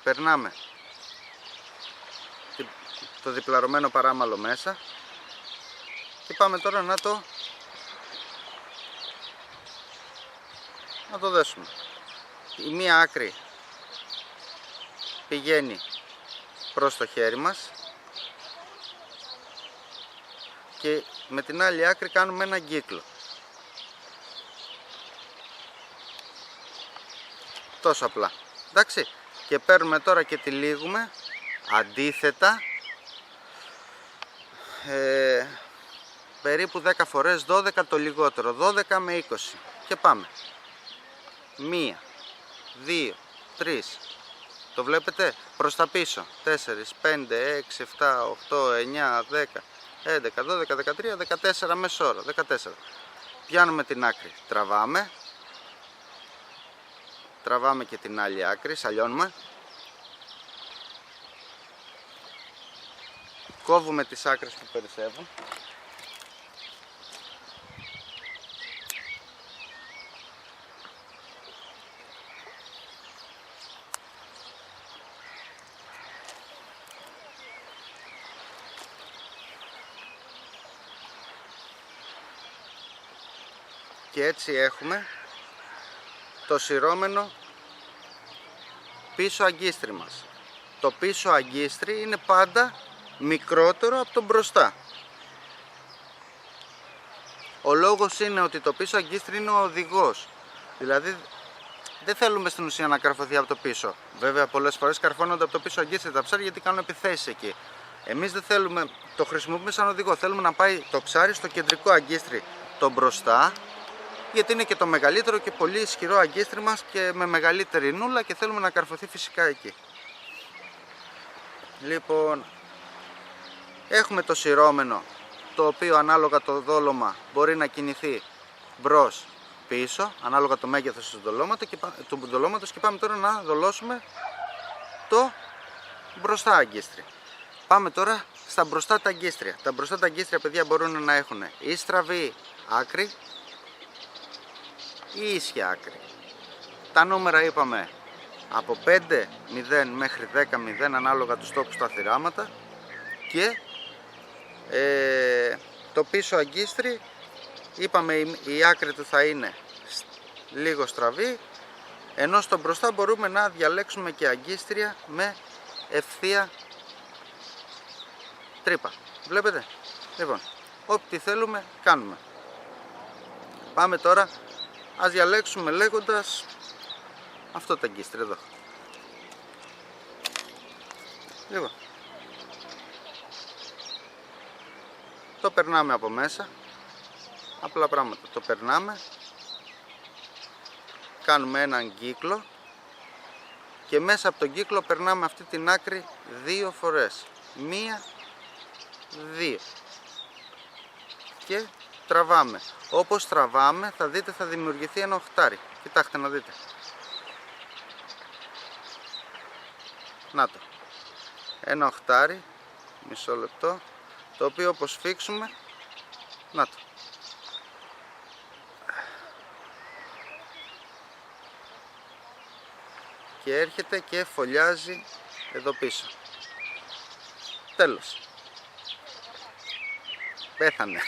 περνάμε το διπλαρωμένο παράμαλο μέσα και πάμε τώρα να το δέσουμε. Η μία άκρη πηγαίνει προς το χέρι μας και με την άλλη άκρη κάνουμε έναν κύκλο. Τόσο απλά. Εντάξει. Και παίρνουμε τώρα και τυλίγουμε αντίθετα περίπου 10 φορές, 12 το λιγότερο, 12 με 20. Και πάμε. 1, 2, 3. Το βλέπετε? Προς τα πίσω. 4, 5, 6, 7, 8, 9, 10, 11, 12, 13, 14 μέσο όρο. 14. Πιάνουμε την άκρη. Τραβάμε. Τραβάμε και την άλλη άκρη. Σαλιώνουμε. Κόβουμε τις άκρες που περισσεύουν. Και έτσι έχουμε το σειρώμενο πίσω αγκίστρι μας. Το πίσω αγκίστρι είναι πάντα μικρότερο από το μπροστά. Ο λόγος είναι ότι το πίσω αγκίστρι είναι ο οδηγός. Δηλαδή δεν θέλουμε στην ουσία να καρφωθεί από το πίσω. Βέβαια πολλές φορές καρφώνονται από το πίσω αγκίστρι τα ψάρια γιατί κάνουν επιθέσεις εκεί. Εμείς δεν θέλουμε, το χρησιμοποιούμε σαν οδηγό. Θέλουμε να πάει το ψάρι στο κεντρικό αγκίστρι το μπροστά, γιατί είναι και το μεγαλύτερο και πολύ ισχυρό αγκίστρι μας και με μεγαλύτερη νούλα και θέλουμε να καρφωθεί φυσικά εκεί. Λοιπόν, έχουμε το σειρώμενο, το οποίο ανάλογα το δόλωμα μπορεί να κινηθεί μπρος πίσω, ανάλογα το μέγεθος του δολώματος, και πάμε τώρα να δολώσουμε το μπροστά αγκίστρι. Πάμε τώρα στα μπροστά τα αγκίστρια. Τα μπροστά τα αγκίστρια, παιδιά, μπορούν να έχουν ή στραβή άκρη ή ίσια άκρη. Τα νούμερα είπαμε από 5-0 μέχρι 10-0 ανάλογα τους τόπους στα θυράματα, και Το πίσω αγκίστρι είπαμε η άκρη του θα είναι λίγο στραβή, ενώ στο μπροστά μπορούμε να διαλέξουμε και αγκίστρια με ευθεία τρύπα. Βλέπετε? Λοιπόν, ό,τι θέλουμε κάνουμε. Πάμε τώρα, ας διαλέξουμε λέγοντας αυτό το αγκίστρι εδώ. Λοιπόν, το περνάμε από μέσα, απλά πράγματα, το περνάμε, κάνουμε έναν κύκλο και μέσα από τον κύκλο περνάμε αυτή την άκρη 2 φορές. 1, 2 και τραβάμε. Όπως τραβάμε θα δείτε θα δημιουργηθεί ένα οχτάρι. Κοιτάξτε να δείτε. Να το. Ένα οχτάρι, μισό λεπτό, το οποίο όπως φίξουμε, να το. Και έρχεται και φωλιάζει εδώ πίσω. Τέλος. Πέθανε.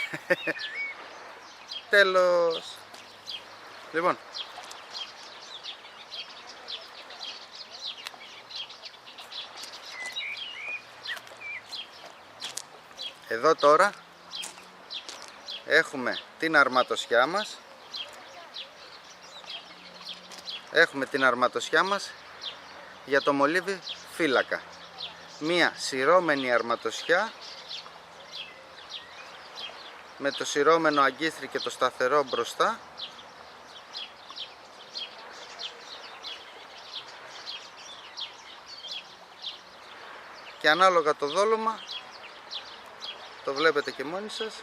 Τέλος. Λοιπόν, εδώ τώρα έχουμε την αρματοσιά μας. Έχουμε την αρματοσιά μας για το μολύβι φύλακα. Μία σειρώμενη αρματοσιά με το σειρώμενο αγκίστρι και το σταθερό μπροστά. Και ανάλογα το δόλωμα, το βλέπετε και μόνοι σας,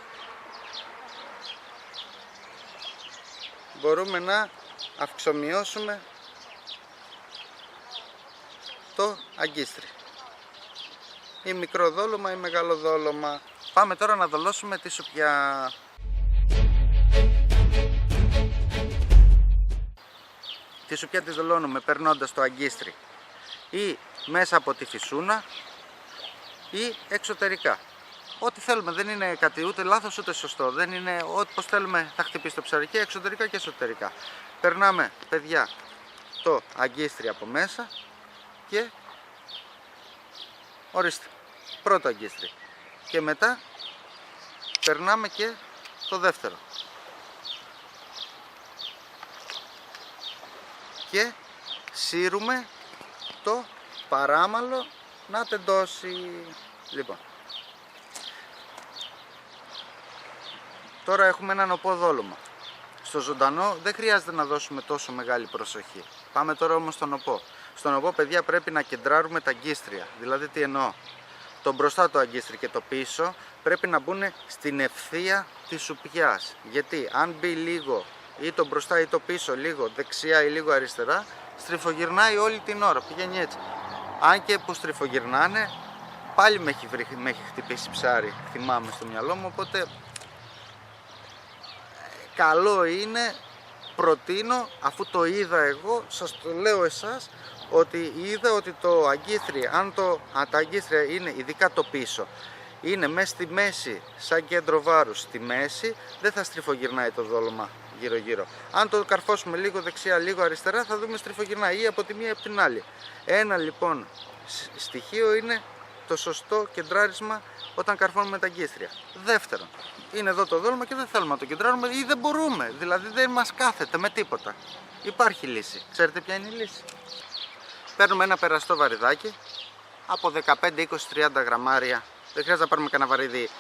μπορούμε να αυξομοιώσουμε το αγκίστρι, ή μικρό δόλωμα ή μεγάλο δόλωμα. Πάμε τώρα να δολώσουμε τη σουπιά. Τη σουπιά τη δολώνουμε περνώντας το αγκίστρι ή μέσα από τη φυσούνα ή εξωτερικά. Ό,τι θέλουμε, δεν είναι κάτι ούτε λάθος ούτε σωστό. Δεν είναι όπως θέλουμε θα χτυπήσει το ψάρι, και εξωτερικά και εσωτερικά. Περνάμε, παιδιά, το αγκίστρι από μέσα και ορίστε, πρώτο αγκίστρι. Και μετά περνάμε και το δεύτερο. Και σύρουμε το παράμαλο να τεντώσει. Λοιπόν, τώρα έχουμε έναν οπό δόλωμα. Στο ζωντανό δεν χρειάζεται να δώσουμε τόσο μεγάλη προσοχή. Πάμε τώρα όμως στον οπό. Στον οπό, παιδιά, πρέπει να κεντράρουμε τα αγκίστρια. Δηλαδή τι εννοώ? Το μπροστά το αγκίστρι και το πίσω πρέπει να μπουν στην ευθεία της σουπιάς. Γιατί αν μπει λίγο ή το μπροστά ή το πίσω λίγο δεξιά ή λίγο αριστερά, στριφογυρνάει όλη την ώρα, πηγαίνει έτσι. Αν και που στριφογυρνάνε, πάλι με έχει χτυπήσει ψάρι, θυμάμαι στο μυαλό μου, οπότε καλό είναι, προτείνω, αφού το είδα εγώ, σας το λέω εσάς, ότι είδα ότι το αγκίστρι, αν τα αγκίστρια είναι, ειδικά το πίσω, είναι μέσα στη μέση, σαν κέντρο βάρους στη μέση, δεν θα στριφογυρνάει το δόλωμα γύρω γύρω. Αν το καρφώσουμε λίγο δεξιά, λίγο αριστερά, θα δούμε στριφογυρνάει ή από τη μία ή από την άλλη. Ένα λοιπόν στοιχείο είναι το σωστό κεντράρισμα όταν καρφώνουμε τα αγκίστρια. Δεύτερον, είναι εδώ το δόλωμα και δεν θέλουμε να το κεντράρουμε ή δεν μπορούμε, δηλαδή δεν μας κάθεται με τίποτα. Υπάρχει λύση. Ξέρετε ποια είναι η λύση? Παίρνουμε ένα περαστό βαριδάκι από 15, 20, 30 γραμμάρια. Δεν χρειάζεται να πάρουμε κανένα βαρύδι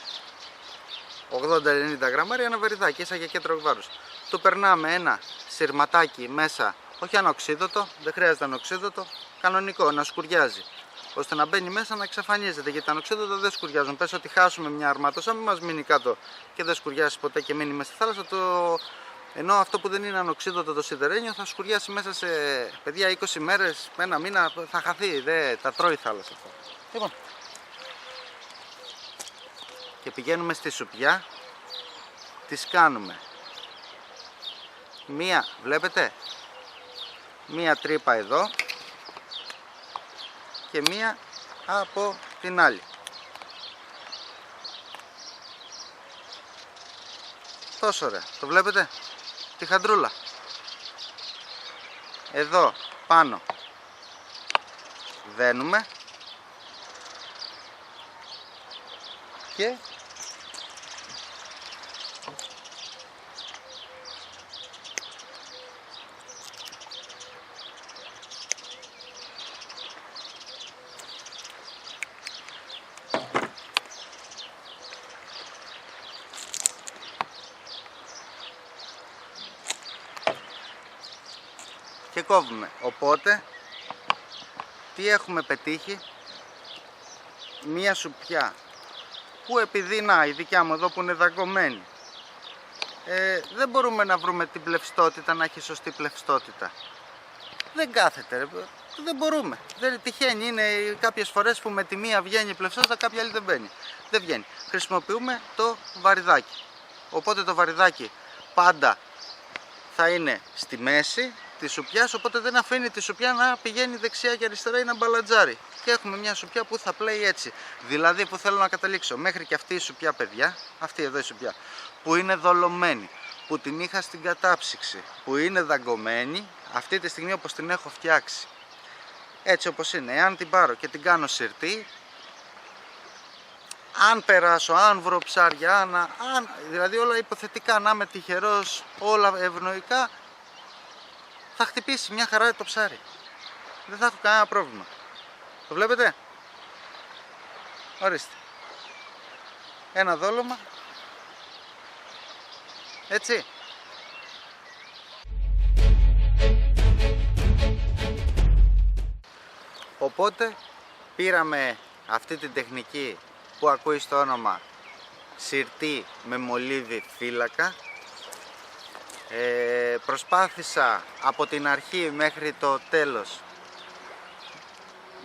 80-90 γραμμάρια, ένα βαριδάκι, σαν για κέντρο βάρους. Του περνάμε ένα σειρματάκι μέσα, όχι ανοξίδωτο, δεν χρειάζεται ανοξίδωτο, κανονικό, να σκουριάζει, ώστε να μπαίνει μέσα να εξαφανίζεται. Γιατί τα ανοξίδωτα δεν σκουριάζουν. Πες ότι χάσουμε μια αρμάτωσα, μην μας μείνει κάτω και δεν σκουριάσει ποτέ και μείνει μέσα στη θάλασσα. Ενώ αυτό που δεν είναι ανοξίδωτο, το σιδερένιο, θα σκουριάσει μέσα σε, παιδιά, 20 μέρες, ένα μήνα, θα χαθεί, τα τρώει η θάλασσα αυτό. Λοιπόν, και πηγαίνουμε στη σουπιά, τις κάνουμε μία, βλέπετε, μία τρύπα εδώ και μία από την άλλη. τόσο ωραία. Το βλέπετε? Τη χαντρούλα. Εδώ πάνω δένουμε και κόβουμε. Οπότε τι έχουμε πετύχει? Μία σουπιά που επειδή η δικιά μου εδώ που είναι δαγκωμένη, δεν μπορούμε να βρούμε την πλευστότητα, να έχει σωστή πλευστότητα. Δεν κάθεται ρε. Δεν μπορούμε. Δεν τυχαίνει. Είναι κάποιες φορές που με τη μία βγαίνει η πλευστότητα, κάποια άλλη δεν μπαίνει. Δεν βγαίνει. Χρησιμοποιούμε το βαριδάκι. Οπότε το βαριδάκι πάντα θα είναι στη μέση της σουπιάς, οπότε δεν αφήνει τη σουπιά να πηγαίνει δεξιά και αριστερά ή να μπαλατζάρει. Και έχουμε μια σουπιά που θα πλέει έτσι. Δηλαδή που θέλω να καταλήξω, μέχρι και αυτή η σουπιά, παιδιά, αυτή εδώ η σουπιά, που είναι δολωμένη, που την είχα στην κατάψυξη, που είναι δαγκωμένη, αυτή τη στιγμή όπως την έχω φτιάξει, έτσι όπως είναι, εάν την πάρω και την κάνω σιρτή, αν περάσω, αν βρω ψάρια, δηλαδή όλα υποθετικά, να είμαι τυχερός, όλα ευνοϊκά, θα χτυπήσει μια χαρά το ψάρι. Δεν θα έχω κανένα πρόβλημα. Το βλέπετε? Ορίστε. Ένα δόλωμα. Έτσι. Οπότε πήραμε αυτή την τεχνική που ακούει στο όνομα σιρτή με μολύβι φύλακα. Προσπάθησα από την αρχή μέχρι το τέλος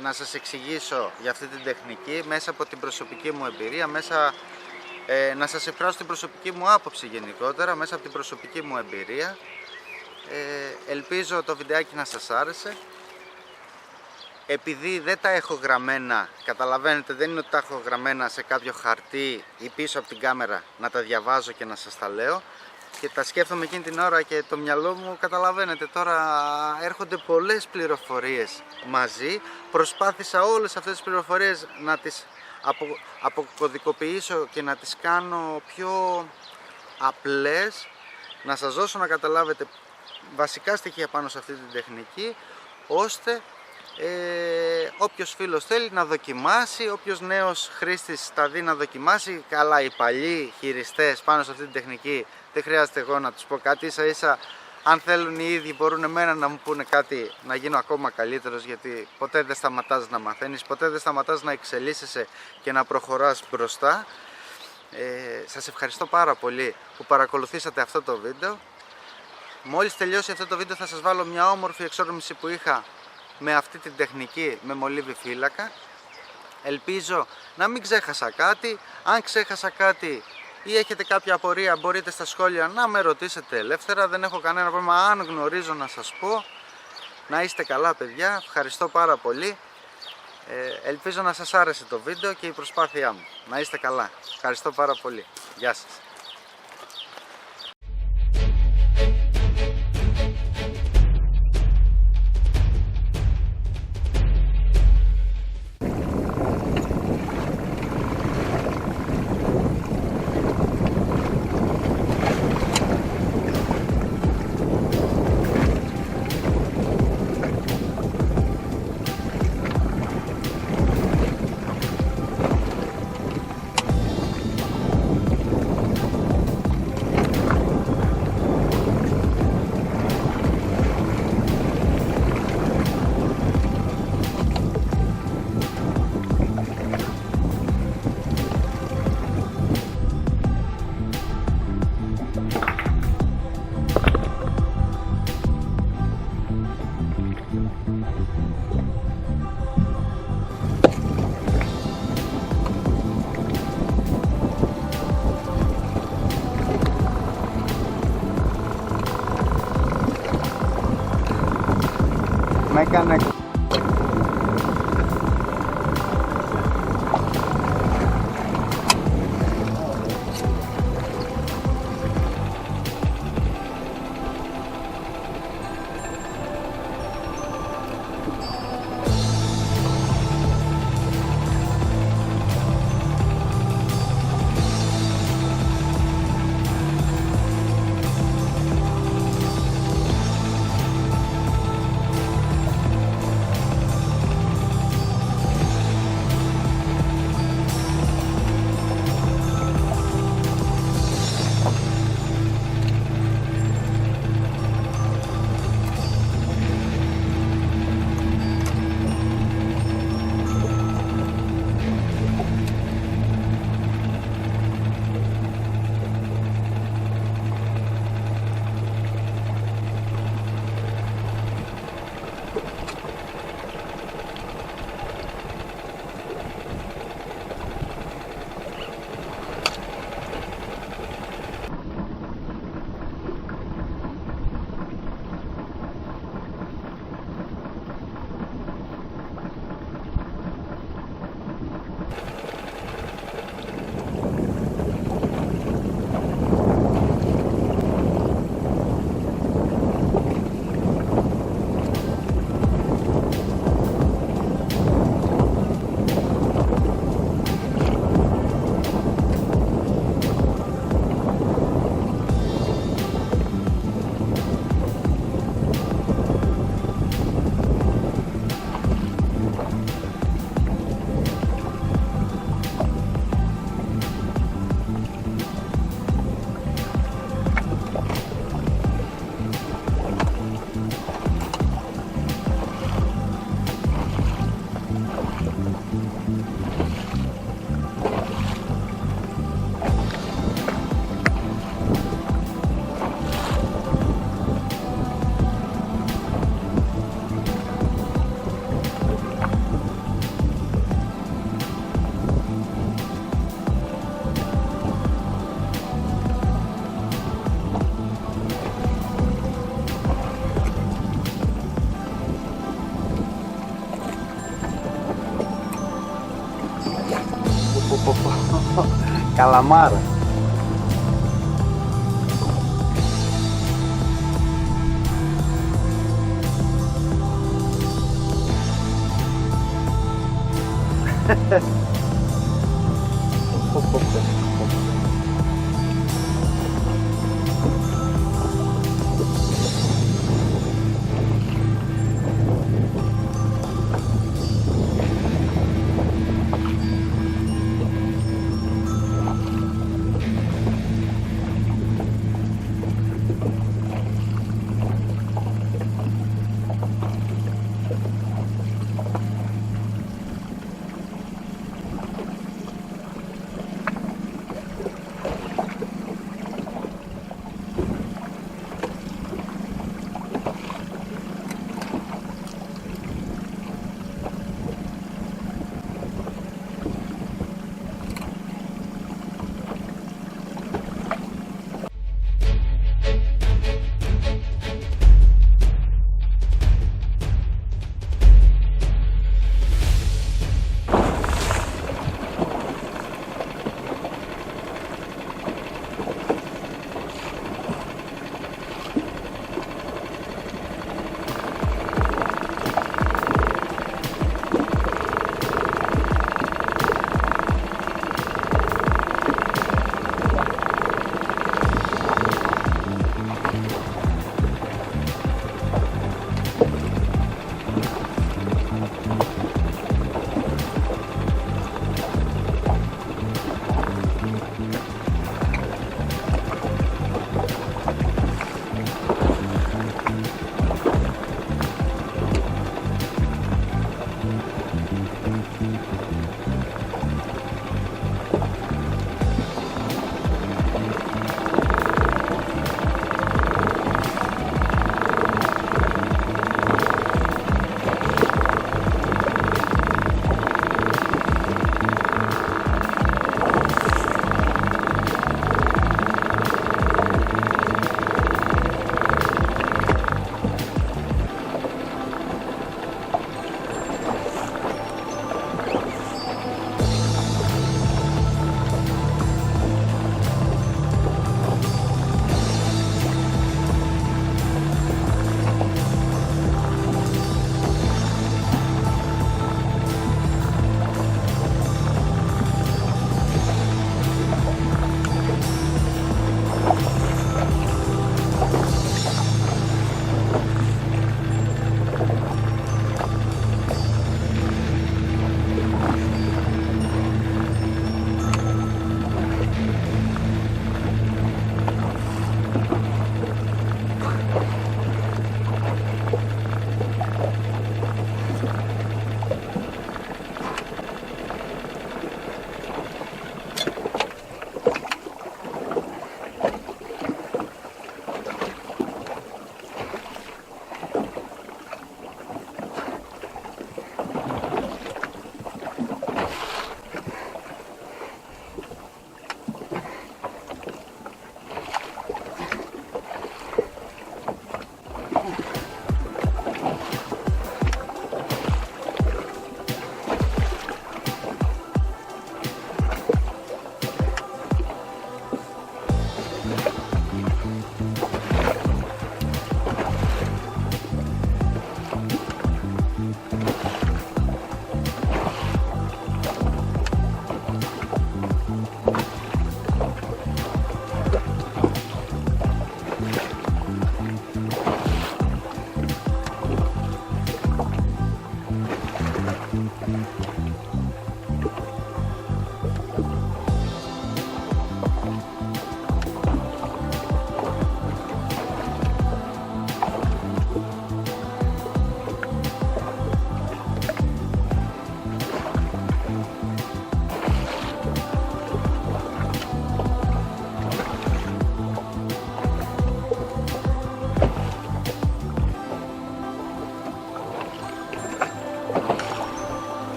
να σας εξηγήσω για αυτή την τεχνική μέσα από την προσωπική μου εμπειρία, να σας εκφράσω την προσωπική μου άποψη γενικότερα, μέσα από την προσωπική μου εμπειρία. Ελπίζω το βιντεάκι να σας άρεσε. Επειδή δεν τα έχω γραμμένα, καταλαβαίνετε, δεν είναι ότι τα έχω γραμμένα σε κάποιο χαρτί ή πίσω από την κάμερα να τα διαβάζω και να σας τα λέω, και τα σκέφτομαι εκείνη την ώρα και το μυαλό μου, καταλαβαίνετε, τώρα έρχονται πολλές πληροφορίες μαζί. Προσπάθησα όλες αυτές τις πληροφορίες να τις αποκωδικοποιήσω και να τις κάνω πιο απλές, να σας δώσω να καταλάβετε βασικά στοιχεία πάνω σε αυτή την τεχνική, ώστε όποιος φίλος θέλει να δοκιμάσει, όποιος νέος χρήστης τα δει να δοκιμάσει. Καλά, οι παλιοί χειριστές πάνω σε αυτή την τεχνική δεν χρειάζεται εγώ να τους πω κάτι, ίσα ίσα αν θέλουν οι ίδιοι μπορούν εμένα να μου πούνε κάτι, να γίνω ακόμα καλύτερος, γιατί ποτέ δεν σταματάς να μαθαίνεις, ποτέ δεν σταματάς να εξελίσσεσαι και να προχωράς μπροστά. Σας ευχαριστώ πάρα πολύ που παρακολουθήσατε αυτό το βίντεο. Μόλις τελειώσει αυτό το βίντεο θα σας βάλω μια όμορφη εξόρμηση που είχα με αυτή την τεχνική με μολύβι φύλακα. Ελπίζω να μην ξέχασα κάτι. Αν ξέχασα κάτι ή έχετε κάποια απορία, μπορείτε στα σχόλια να με ρωτήσετε ελεύθερα, δεν έχω κανένα πρόβλημα. Αν γνωρίζω να σας πω. Να είστε καλά παιδιά, ευχαριστώ πάρα πολύ. Ελπίζω να σας άρεσε το βίντεο και η προσπάθειά μου. Να είστε καλά, ευχαριστώ πάρα πολύ. Γεια σας. Με έκανε πω, πω. Καλαμάρα. Πω, πω, πω.